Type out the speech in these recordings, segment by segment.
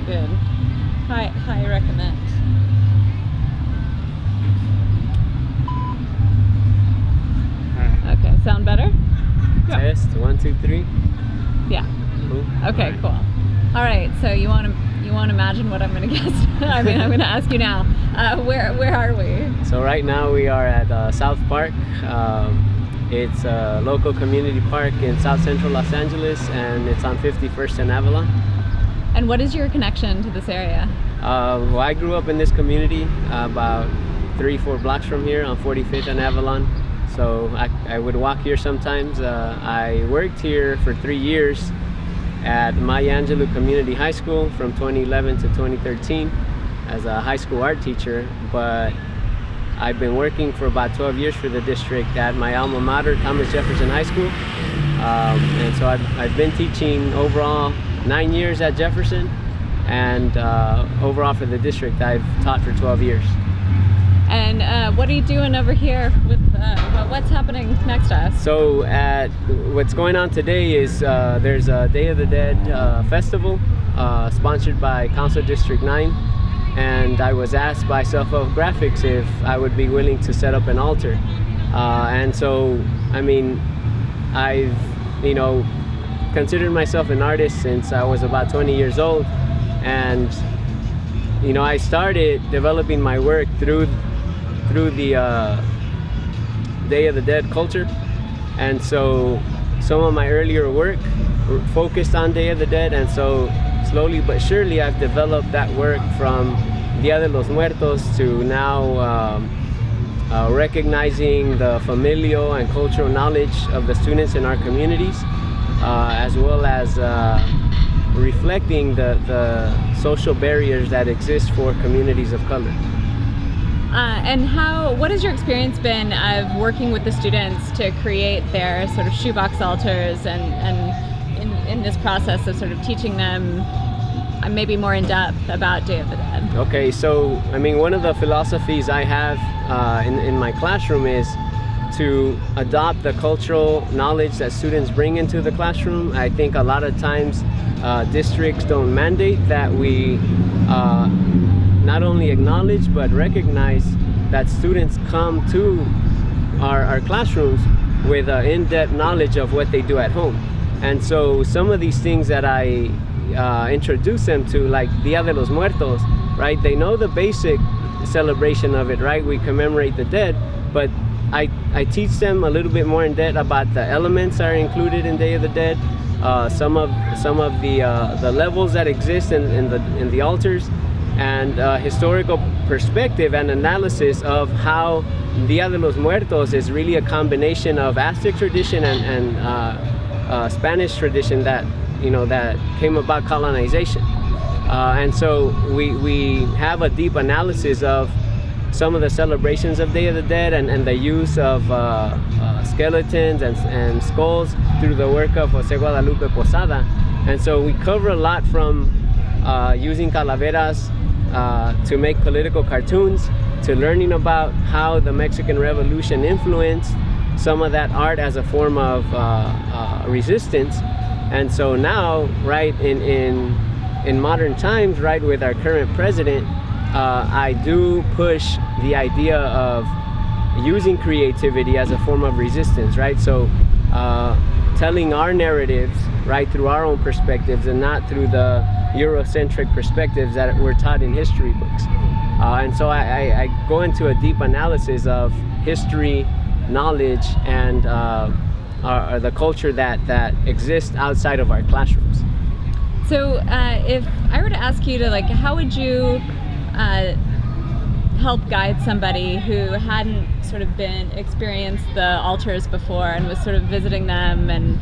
good. High recommend. Okay, sound better? Yeah. Test 1, 2, 3. Yeah. Cool. Okay, right. Cool. All right, so you want to imagine what I'm going to guess? I mean, I'm going to ask you now. Where are we? So right now we are at South Park. It's a local community park in South Central Los Angeles, and it's on 51st and Avalon. And what is your connection to this area? Well, I grew up in this community about 3-4 blocks from here on 45th and Avalon. So I would walk here sometimes. I worked here for 3 years at Maya Angelou Community High School from 2011 to 2013 as a high school art teacher, but I've been working for about 12 years for the district at my alma mater, Thomas Jefferson High School. And so I've been teaching overall 9 years at Jefferson, and overall for the district I've taught for 12 years. And what are you doing over here with what's happening next to us? So what's going on today is there's a Day of the Dead festival sponsored by Council District 9, and I was asked by Self-Help Graphics if I would be willing to set up an altar. And so, I mean, I've considered myself an artist since I was about 20 years old, and I started developing my work through the Day of the Dead culture. And so some of my earlier work focused on Day of the Dead, and so slowly but surely I've developed that work from Dia de los Muertos to now recognizing the familial and cultural knowledge of the students in our communities, as well as reflecting the social barriers that exist for communities of color. And what has your experience been of working with the students to create their sort of shoebox altars, and in this process of sort of teaching them maybe more in depth about Day of the Dead? Okay, so I mean, one of the philosophies I have in my classroom is to adopt the cultural knowledge that students bring into the classroom. I think a lot of times districts don't mandate that we not only acknowledge but recognize that students come to our classrooms with in-depth knowledge of what they do at home. And so some of these things that I introduce them to, like Dia de los Muertos, right? They know the basic celebration of it, right? We commemorate the dead, but I teach them a little bit more in depth about the elements that are included in Day of the Dead, some of the levels that exist in the altars, and historical perspective and analysis of how Dia de los Muertos is really a combination of Aztec tradition and Spanish tradition that came about colonization. And so we have a deep analysis of some of the celebrations of Day of the Dead and the use of skeletons and skulls through the work of Jose Guadalupe Posada. And so we cover a lot from using calaveras to make political cartoons, to learning about how the Mexican Revolution influenced some of that art as a form of resistance. And so now, right, in modern times, right, with our current president, I do push the idea of using creativity as a form of resistance, right? So telling our narratives, right, through our own perspectives and not through the Eurocentric perspectives that were taught in history books. And so I go into a deep analysis of history, knowledge, and the culture that exists outside of our classrooms. So if I were to ask you to, how would you help guide somebody who hadn't sort of experienced the altars before and was sort of visiting them and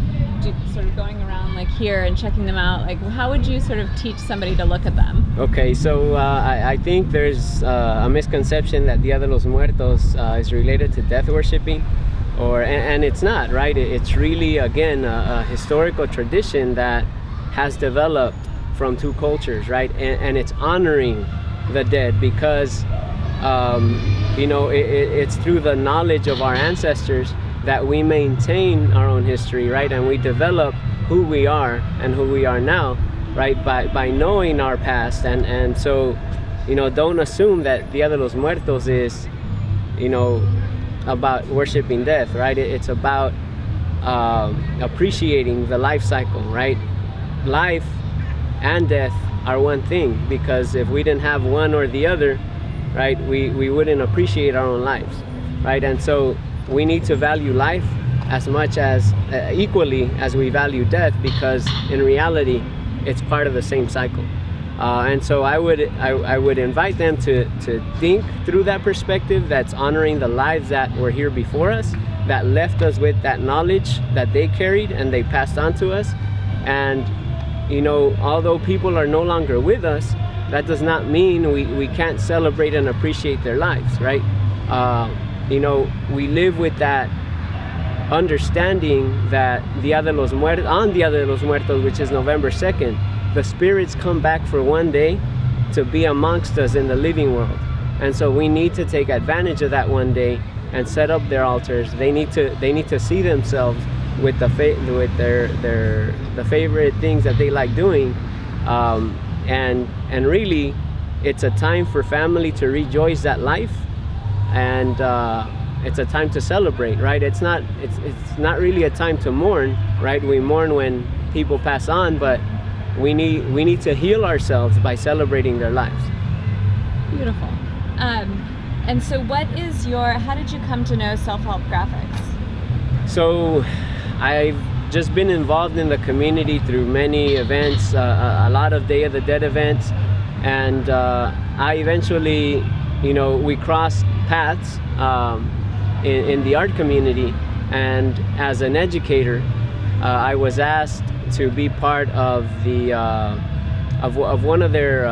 sort of going around here and checking them out, how would you sort of teach somebody to look at them? Okay, so I think there's a misconception that Dia de los Muertos is related to death worshiping, and it's not, right? It's really, again, a historical tradition that has developed from two cultures, right? And it's honoring the dead because it's through the knowledge of our ancestors that we maintain our own history, right? And we develop who we are and who we are now. right? By knowing our past, and so, don't assume that Dia de los Muertos is, about worshiping death, right? It's about appreciating the life cycle, right? Life and death are one thing, because if we didn't have one or the other, right, we wouldn't appreciate our own lives, right? And so we need to value life as much as equally as we value death, because in reality it's part of the same cycle. And so I would invite them to think through that perspective, that's honoring the lives that were here before us, that left us with that knowledge that they carried and they passed on to us. And although people are no longer with us, that does not mean we can't celebrate and appreciate their lives, right? We live with that understanding that on Dia de los Muertos, which is November 2nd, the spirits come back for one day to be amongst us in the living world. And so we need to take advantage of that one day and set up their altars. They need to see themselves with the favorite things that they like doing, and really it's a time for family to rejoice that life, and it's a time to celebrate, right? It's not really a time to mourn, right? We mourn when people pass on, but we need to heal ourselves by celebrating their lives. Beautiful. And so how did you come to know Self-Help Graphics? So I've just been involved in the community through many events, a lot of Day of the Dead events, and I eventually, we crossed paths in the art community, and as an educator, I was asked to be part of the of one of their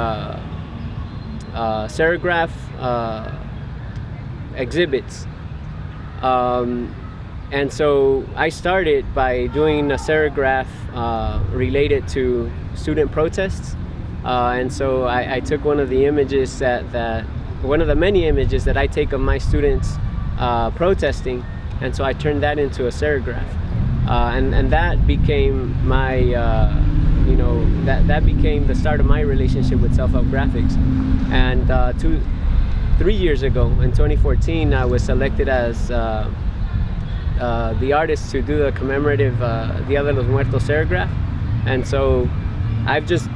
serigraph exhibits. And so I started by doing a serigraph related to student protests. And so I took one of the images one of the many images that I take of my students protesting, and so I turned that into a serigraph. And that became my, that became the start of my relationship with Self-Help Graphics. And 3 years ago, in 2014, I was selected as the artist to do the commemorative Dia de los Muertos serigraph. And so I've just,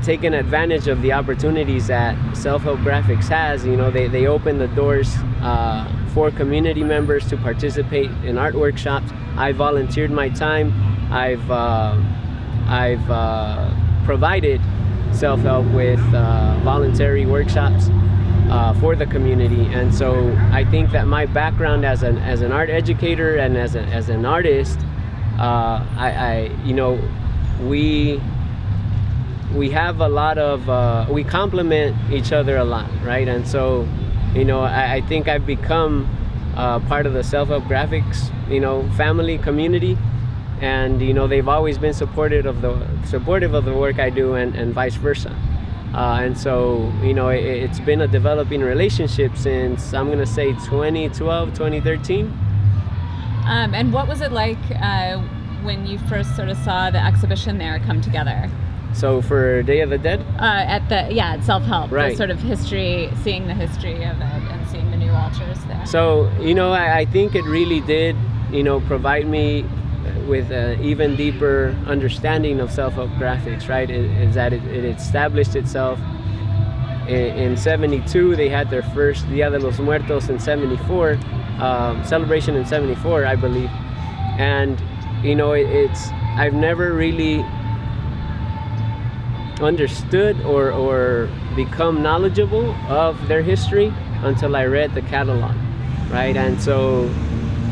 taken advantage of the opportunities that Self-Help Graphics has. They open the doors for community members to participate in art workshops. I volunteered my time. I've provided Self-Help with voluntary workshops for the community, and so I think that my background as an art educator and as an artist, we have a lot of we complement each other a lot, right? And so I think I've become part of the Self-Help Graphics family community, and they've always been supportive of the work I do, and vice versa. And so it's been a developing relationship since, I'm gonna say, 2012, 2013. And what was it like when you first sort of saw the exhibition there come together? So for Day of the Dead? At Self-Help, right. The sort of seeing the history of it and seeing the new altars there. So, I think it really did, provide me with an even deeper understanding of Self-Help Graphics, right? Is that it established itself in 72. They had their first Dia de los Muertos in 74, celebration in 74, I believe. And, I've never really understood or become knowledgeable of their history until I read the catalog, right? And so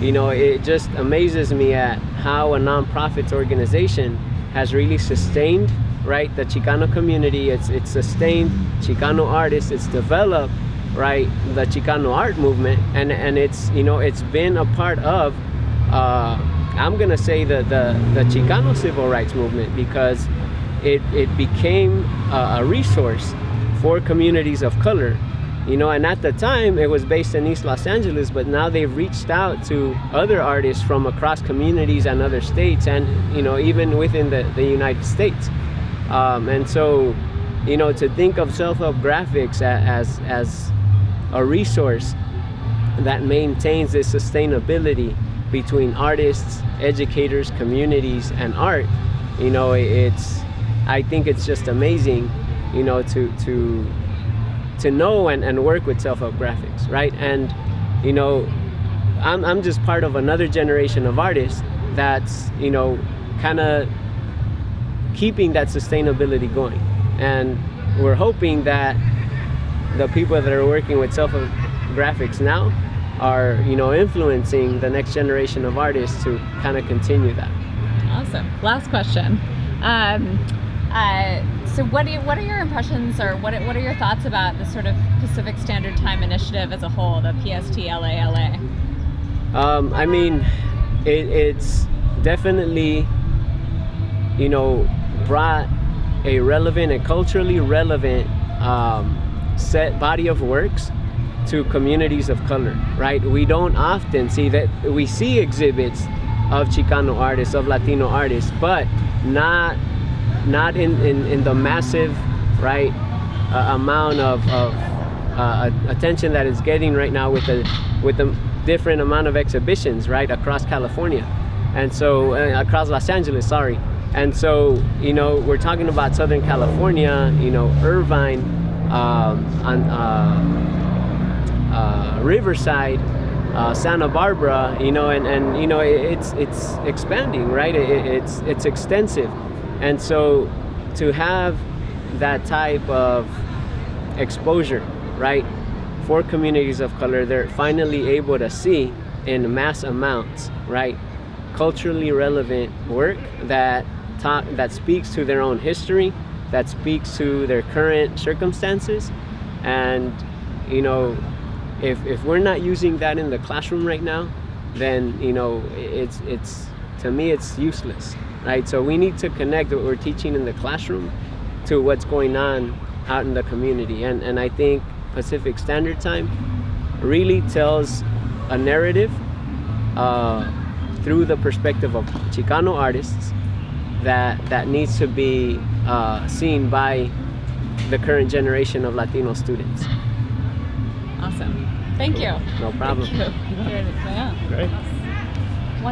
it just amazes me at how a nonprofit organization has really sustained, right, the Chicano community. It's sustained Chicano artists. It's developed, right, the Chicano art movement, and it's it's been a part of I'm gonna say the Chicano civil rights movement, because it became a resource for communities of color, and at the time it was based in East Los Angeles, but now they've reached out to other artists from across communities and other states, and even within the United States. And so, to think of self-help graphics as a resource that maintains this sustainability between artists, educators, communities, and art, I think it's just amazing, to know and work with self-help graphics, right? And I'm just part of another generation of artists that's kind of keeping that sustainability going, and we're hoping that the people that are working with self-help graphics now are influencing the next generation of artists to kind of continue that. Awesome. Last question. So what are your impressions, or what are your thoughts about the sort of Pacific Standard Time initiative as a whole, the PSTLALA? I mean, it's definitely brought a relevant and culturally relevant set body of works to communities of color, right? We don't often see that. We see exhibits of Chicano artists, of Latino artists, but not in the massive, right, amount of attention that it's getting right now with the different amount of exhibitions, right, across California, and so across Los Angeles, sorry. And so we're talking about Southern California, Irvine, Riverside, Santa Barbara, and it's expanding, right? It's extensive, and so to have that type of exposure, right, for communities of color, they're finally able to see in mass amounts, right, culturally relevant work that speaks to their own history, that speaks to their current circumstances, and if we're not using that in the classroom right now, then it's to me it's useless, right? So we need to connect what we're teaching in the classroom to what's going on out in the community, and I think Pacific Standard Time really tells a narrative through the perspective of Chicano artists that needs to be seen by the current generation of Latino students. Awesome. Thank you. No problem. Thank you. Yeah. Yeah. Great.